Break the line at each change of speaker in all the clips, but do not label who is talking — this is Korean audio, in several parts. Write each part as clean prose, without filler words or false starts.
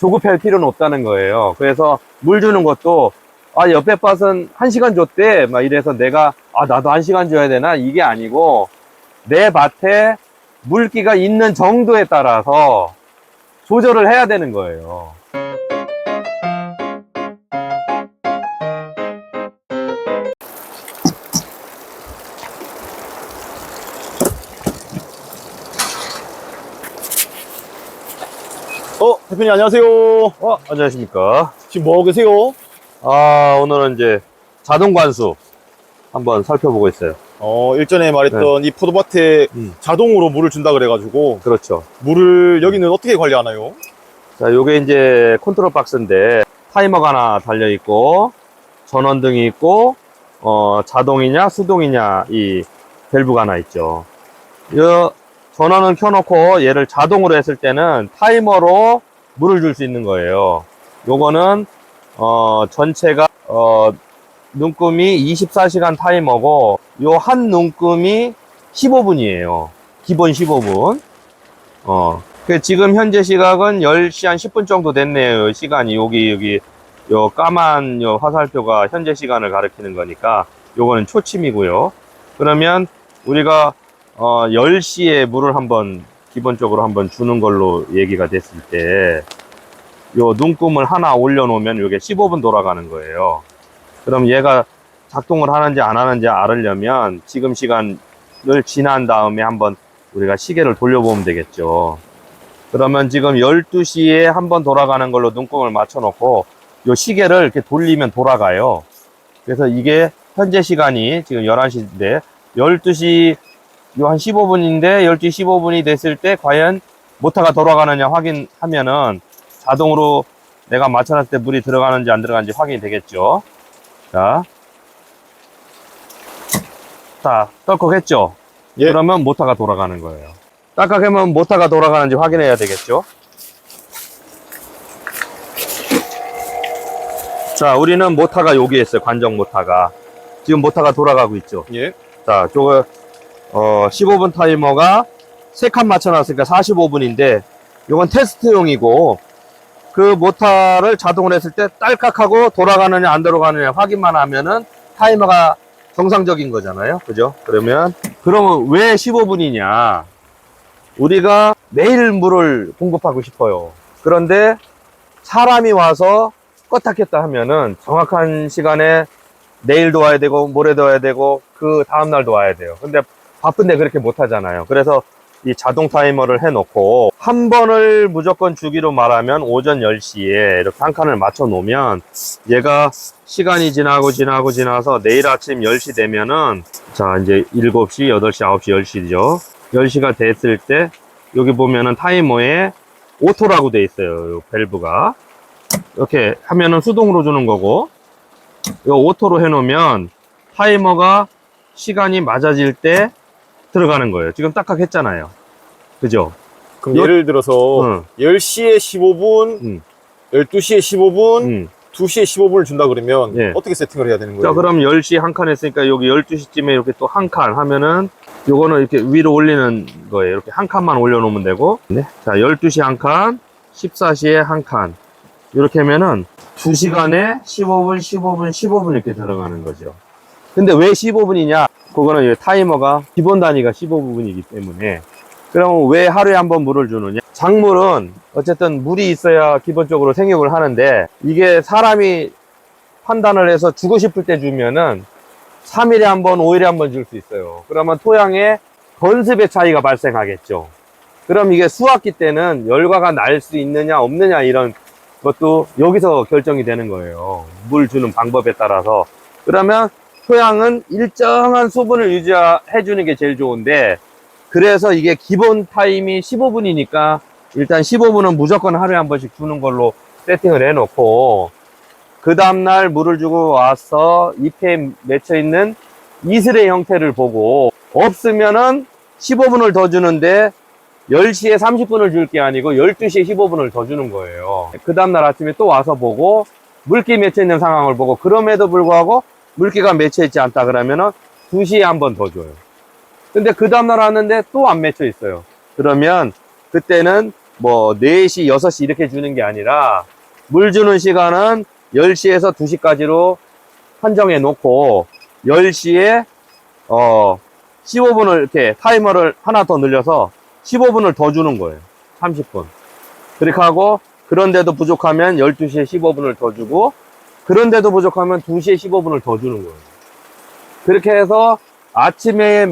조급할 필요는 없다는 거예요. 그래서 물 주는 것도 옆에 밭은 1시간 줬대 막 이래서 내가 나도 1시간 줘야 되나, 이게 아니고 내 밭에 물기가 있는 정도에 따라서 조절을 해야 되는 거예요.
대표님 안녕하세요.
안녕하십니까.
지금 뭐 하고 계세요?
오늘은 이제 자동 관수 한번 살펴보고 있어요.
일전에 말했던 이 포도밭에 자동으로 물을 준다 그래가지고
그렇죠.
물을 여기는 어떻게 관리하나요?
자, 요게 이제 컨트롤 박스인데 타이머가 하나 달려 있고 전원등이 있고 자동이냐 수동이냐 이 밸브가 하나 있죠. 이 전원은 켜놓고 얘를 자동으로 했을 때는 타이머로 물을 줄 수 있는 거예요. 요거는 전체가 눈금이 24시간 타이머고 요 한 눈금이 15분이에요. 기본 15분. 지금 현재 시각은 10시 한 10분 정도 됐네요. 시간이 여기 요 까만 요 화살표가 현재 시간을 가리키는 거니까 요거는 초침이고요. 그러면 우리가 10시에 물을 한번 기본적으로 한번 주는 걸로 얘기가 됐을 때 요 눈금을 하나 올려놓으면 요게 15분 돌아가는 거예요. 그럼 얘가 작동을 하는지 안 하는지 알으려면 지금 시간을 지난 다음에 한번 우리가 시계를 돌려보면 되겠죠. 그러면 지금 12시에 한번 돌아가는 걸로 눈금을 맞춰 놓고 요 시계를 이렇게 돌리면 돌아가요. 그래서 이게 현재 시간이 지금 11시인데 12시 요 한 15분인데 12시 15분이 됐을 때 과연 모터가 돌아가느냐 확인하면은 자동으로 내가 맞춰놨을 때 물이 들어가는지 안 들어가는지 확인이 되겠죠. 자, 떨컥했죠?
예.
그러면 모터가 돌아가는 거예요. 딱딱하면 모터가 돌아가는지 확인해야 되겠죠. 자, 우리는 모터가 여기에 있어요. 관정 모터가. 지금 모터가 돌아가고 있죠.
예.
자, 저거 15분 타이머가 3칸 맞춰놨으니까 45분인데 이건 테스트용이고 그 모터를 자동으로 했을 때 딸깍하고 돌아가느냐 안 돌아가느냐 확인만 하면은 타이머가 정상적인 거잖아요. 그죠? 그러면 왜 15분이냐? 우리가 매일 물을 공급하고 싶어요. 그런데 사람이 와서 껐다 켰다 하면은 정확한 시간에 내일도 와야 되고 모레도 와야 되고 그 다음날도 와야 돼요. 근데 바쁜데 그렇게 못 하잖아요. 그래서 이 자동 타이머를 해놓고 한 번을 무조건 주기로 말하면 오전 10시에 이렇게 한 칸을 맞춰 놓으면 얘가 시간이 지나서 내일 아침 10시 되면은 자 이제 7시, 8시, 9시, 10시죠. 10시가 됐을 때 여기 보면은 타이머에 오토라고 돼 있어요. 요 밸브가 이렇게 하면은 수동으로 주는 거고 요 오토로 해놓으면 타이머가 시간이 맞아질 때 들어가는 거예요. 지금 딱딱 했잖아요. 그죠?
그럼 예를 들어서 10시에 15분, 12시에 15분, 2시에 15분을 준다 그러면 어떻게 세팅을 해야 되는 거예요?
자, 그럼 10시 한 칸 했으니까 여기 12시쯤에 이렇게 또 한 칸 하면은 요거는 이렇게 위로 올리는 거예요. 이렇게 한 칸만 올려놓으면 되고 자, 12시 한 칸, 14시에 한 칸 이렇게 하면은 2시간에 15분, 15분, 15분 이렇게 들어가는 거죠. 근데 왜 15분이냐? 그거는 타이머가 기본 단위가 15분이기 때문에. 그럼 왜 하루에 한 번 물을 주느냐? 작물은 어쨌든 물이 있어야 기본적으로 생육을 하는데 이게 사람이 판단을 해서 주고 싶을 때 주면은 3일에 한 번, 5일에 한 번 줄 수 있어요. 그러면 토양에 건습의 차이가 발생하겠죠. 그럼 이게 수확기 때는 열과가 날 수 있느냐 없느냐 이런 것도 여기서 결정이 되는 거예요. 물 주는 방법에 따라서. 그러면 토양은 일정한 수분을 유지해 주는 게 제일 좋은데 그래서 이게 기본 타임이 15분이니까 일단 15분은 무조건 하루에 한 번씩 주는 걸로 세팅을 해 놓고 그 다음날 물을 주고 와서 잎에 맺혀 있는 이슬의 형태를 보고 없으면은 15분을 더 주는데 10시에 30분을 줄 게 아니고 12시에 15분을 더 주는 거예요. 그 다음날 아침에 또 와서 보고 물기 맺혀 있는 상황을 보고 그럼에도 불구하고 물기가 맺혀 있지 않다 그러면은 2시에 한 번 더 줘요. 근데 그 다음날 왔는데 또 안 맺혀 있어요. 그러면 그때는 뭐 4시, 6시 이렇게 주는 게 아니라 물 주는 시간은 10시에서 2시까지로 한정해 놓고 10시에 15분을 이렇게 타이머를 하나 더 늘려서 15분을 더 주는 거예요. 30분. 그렇게 하고 그런데도 부족하면 12시에 15분을 더 주고 그런데도 부족하면 2시에 15분을 더 주는 거예요. 그렇게 해서 아침에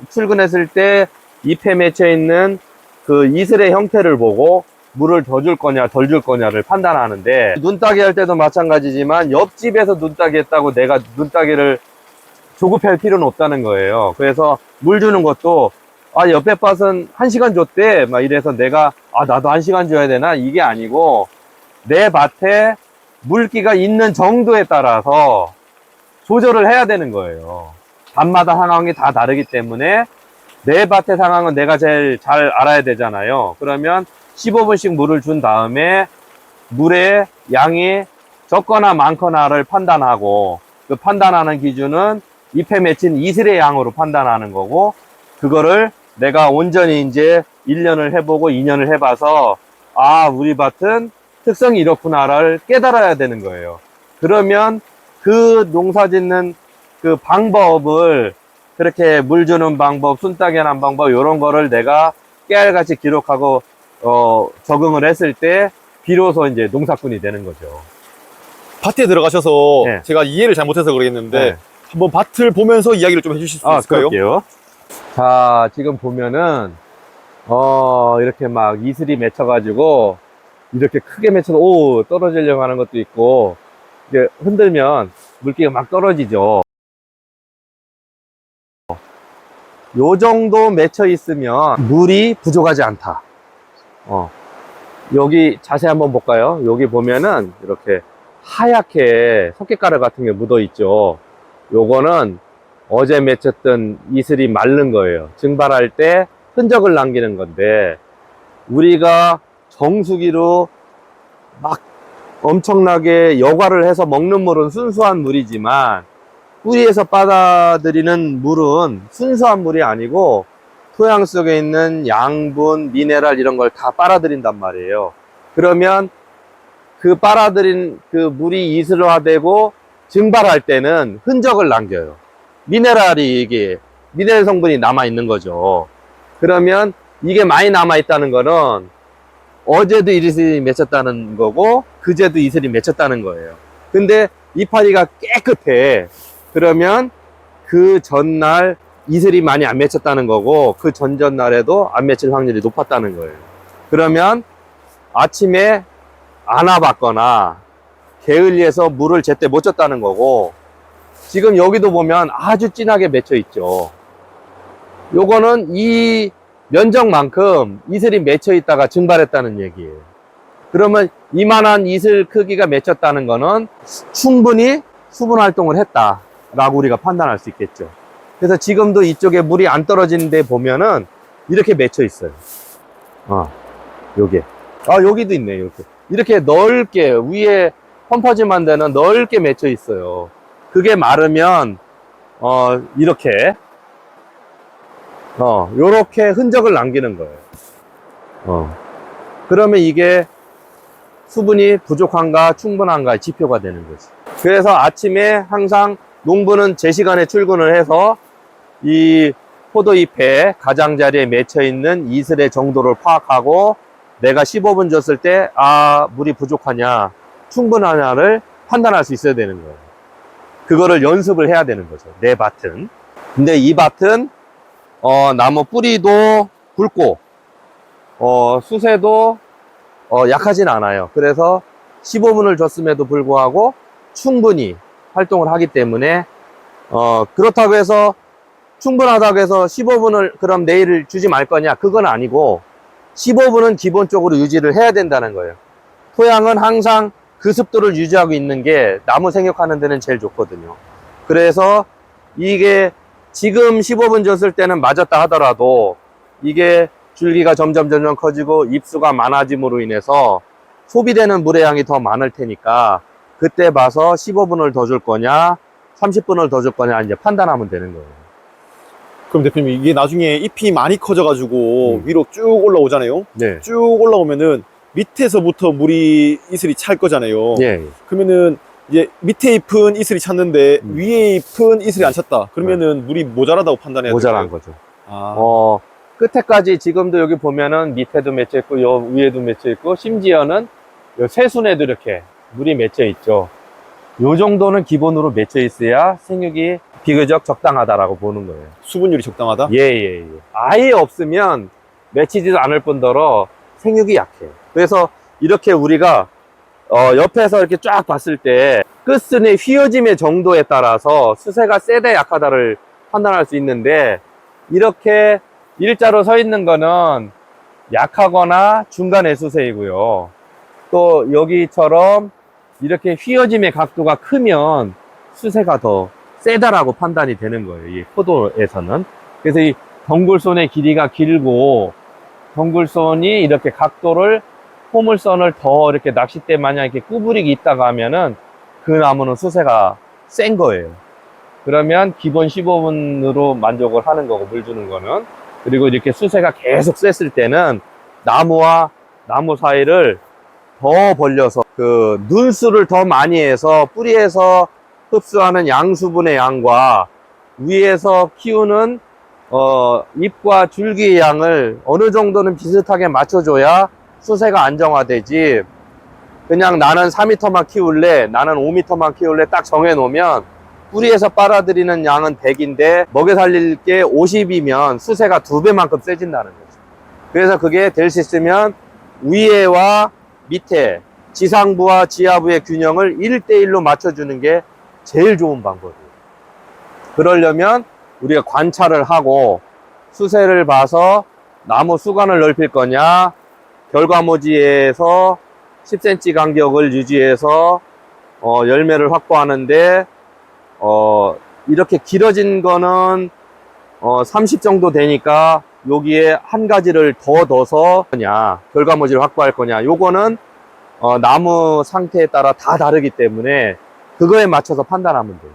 출근했을 때 잎에 맺혀 있는 그 이슬의 형태를 보고 물을 더 줄 거냐 덜 줄 거냐를 판단하는데, 눈따기 할 때도 마찬가지지만 옆집에서 눈따기 했다고 내가 눈따기를 조급할 필요는 없다는 거예요. 그래서 물 주는 것도 옆에 밭은 1시간 줬대 막 이래서 내가 나도 1시간 줘야 되나, 이게 아니고 내 밭에 물기가 있는 정도에 따라서 조절을 해야 되는 거예요. 밭마다 상황이 다 다르기 때문에 내 밭의 상황은 내가 제일 잘 알아야 되잖아요. 그러면 15분씩 물을 준 다음에 물의 양이 적거나 많거나를 판단하고, 그 판단하는 기준은 잎에 맺힌 이슬의 양으로 판단하는 거고, 그거를 내가 온전히 이제 1년을 해보고 2년을 해봐서 우리 밭은 특성이 이렇구나를 깨달아야 되는 거예요. 그러면 그 농사 짓는 그 방법을, 그렇게 물 주는 방법, 순따기 하는 방법, 이런 거를 내가 깨알같이 기록하고 적응을 했을 때 비로소 이제 농사꾼이 되는 거죠.
밭에 들어가셔서
네.
제가 이해를 잘못해서 그러겠는데
네.
한번 밭을 보면서 이야기를 좀 해주실 수 있을까요?
그럴게요. 자, 지금 보면은 이렇게 막 이슬이 맺혀가지고 이렇게 크게 맺혀서 떨어지려고 하는 것도 있고, 이제 흔들면 물기가 막 떨어지죠. 요 정도 맺혀 있으면 물이 부족하지 않다. 여기 자세히 한번 볼까요? 여기 보면은 이렇게 하얗게 석회가루 같은 게 묻어 있죠. 요거는 어제 맺혔던 이슬이 마른 거예요. 증발할 때 흔적을 남기는 건데, 우리가 정수기로 막 엄청나게 여과를 해서 먹는 물은 순수한 물이지만, 뿌리에서 빨아들이는 물은 순수한 물이 아니고 토양 속에 있는 양분, 미네랄 이런 걸 다 빨아들인단 말이에요. 그러면 그 빨아들인 그 물이 이슬화되고 증발할 때는 흔적을 남겨요. 미네랄 성분이 남아 있는 거죠. 그러면 이게 많이 남아 있다는 거는 어제도 이슬이 맺혔다는 거고 그제도 이슬이 맺혔다는 거예요. 근데 이파리가 깨끗해. 그러면 그 전날 이슬이 많이 안 맺혔다는 거고, 그 전전날에도 안 맺힐 확률이 높았다는 거예요. 그러면 아침에 안 와봤거나 게을리해서 물을 제때 못 줬다는 거고, 지금 여기도 보면 아주 진하게 맺혀 있죠. 요거는 이 면적만큼 이슬이 맺혀 있다가 증발했다는 얘기예요. 그러면 이만한 이슬 크기가 맺혔다는 거는 충분히 수분 활동을 했다 라고 우리가 판단할 수 있겠죠. 그래서 지금도 이쪽에 물이 안 떨어지는 데 보면은 이렇게 맺혀 있어요. 요게. 여기도 있네, 이렇게 넓게, 위에 펌퍼짐한 데는 넓게 맺혀 있어요. 그게 마르면, 이렇게, 요렇게 흔적을 남기는 거예요. 그러면 이게 수분이 부족한가, 충분한가의 지표가 되는 거지. 그래서 아침에 항상 농부는 제 시간에 출근을 해서 이 포도잎에 가장자리에 맺혀 있는 이슬의 정도를 파악하고, 내가 15분 줬을 때 물이 부족하냐 충분하냐를 판단할 수 있어야 되는 거예요. 그거를 연습을 해야 되는 거죠, 내 밭은. 근데 이 밭은 나무 뿌리도 굵고 수세도 약하진 않아요. 그래서 15분을 줬음에도 불구하고 충분히 활동을 하기 때문에 그렇다고 해서 충분하다고 해서 15분을 그럼 내일 주지 말 거냐, 그건 아니고 15분은 기본적으로 유지를 해야 된다는 거예요. 토양은 항상 그 습도를 유지하고 있는 게 나무 생육하는 데는 제일 좋거든요. 그래서 이게 지금 15분 줬을 때는 맞았다 하더라도 이게 줄기가 점점 커지고 잎수가 많아짐으로 인해서 소비되는 물의 양이 더 많을 테니까 그때 봐서 15분을 더 줄 거냐 30분을 더 줄 거냐 이제 판단하면 되는 거예요.
그럼 대표님 이게 나중에 잎이 많이 커져가지고 위로 쭉 올라오잖아요.
네.
쭉 올라오면은 밑에서부터 물이 이슬이 찰 거잖아요.
예.
그러면은 이제 밑에 잎은 이슬이 찼는데 위에 잎은 이슬이 안 찼다. 그러면은 물이 모자라다고 판단해야
모자란
될까요?
거죠.
아.
끝에까지 지금도 여기 보면은 밑에도 맺혀 있고 요 위에도 맺혀 있고 심지어는 요 새순에도 이렇게 물이 맺혀 있죠. 요 정도는 기본으로 맺혀 있어야 생육이 비교적 적당하다라고 보는 거예요.
수분율이 적당하다?
예. 아예 없으면 맺히지도 않을 뿐더러 생육이 약해요. 그래서 이렇게 우리가 옆에서 이렇게 쫙 봤을 때 끝순의 휘어짐의 정도에 따라서 수세가 세다 약하다를 판단할 수 있는데, 이렇게 일자로 서 있는 거는 약하거나 중간의 수세이고요. 또 여기처럼 이렇게 휘어짐의 각도가 크면 수세가 더 세다라고 판단이 되는 거예요, 이 포도에서는. 그래서 이 덩굴손의 길이가 길고 덩굴손이 이렇게 각도를, 포물선을 더 이렇게 낚싯대 마냥 이렇게 구부리기 있다가 하면은 그 나무는 수세가 센 거예요. 그러면 기본 15분으로 만족을 하는 거고, 물 주는 거는. 그리고 이렇게 수세가 계속 셌을 때는 나무와 나무 사이를 더 벌려서 그 눈수를 더 많이 해서 뿌리에서 흡수하는 양수분의 양과 위에서 키우는 잎과 줄기의 양을 어느 정도는 비슷하게 맞춰줘야 수세가 안정화되지, 그냥 나는 4m만 키울래, 나는 5m만 키울래 딱 정해놓으면 뿌리에서 빨아들이는 양은 100인데 먹여 살릴 게 50이면 수세가 2배만큼 세진다는 거죠. 그래서 그게 될 수 있으면 위에와 밑에, 지상부와 지하부의 균형을 1대1로 맞춰주는 게 제일 좋은 방법이에요. 그러려면 우리가 관찰을 하고 수세를 봐서 나무 수간을 넓힐 거냐, 결과모지에서 10cm 간격을 유지해서 열매를 확보하는데, 이렇게 길어진 거는 30 정도 되니까 여기에 한 가지를 더 넣어서 결과모지를 확보할 거냐, 요거는 나무 상태에 따라 다 다르기 때문에 그거에 맞춰서 판단하면 돼요.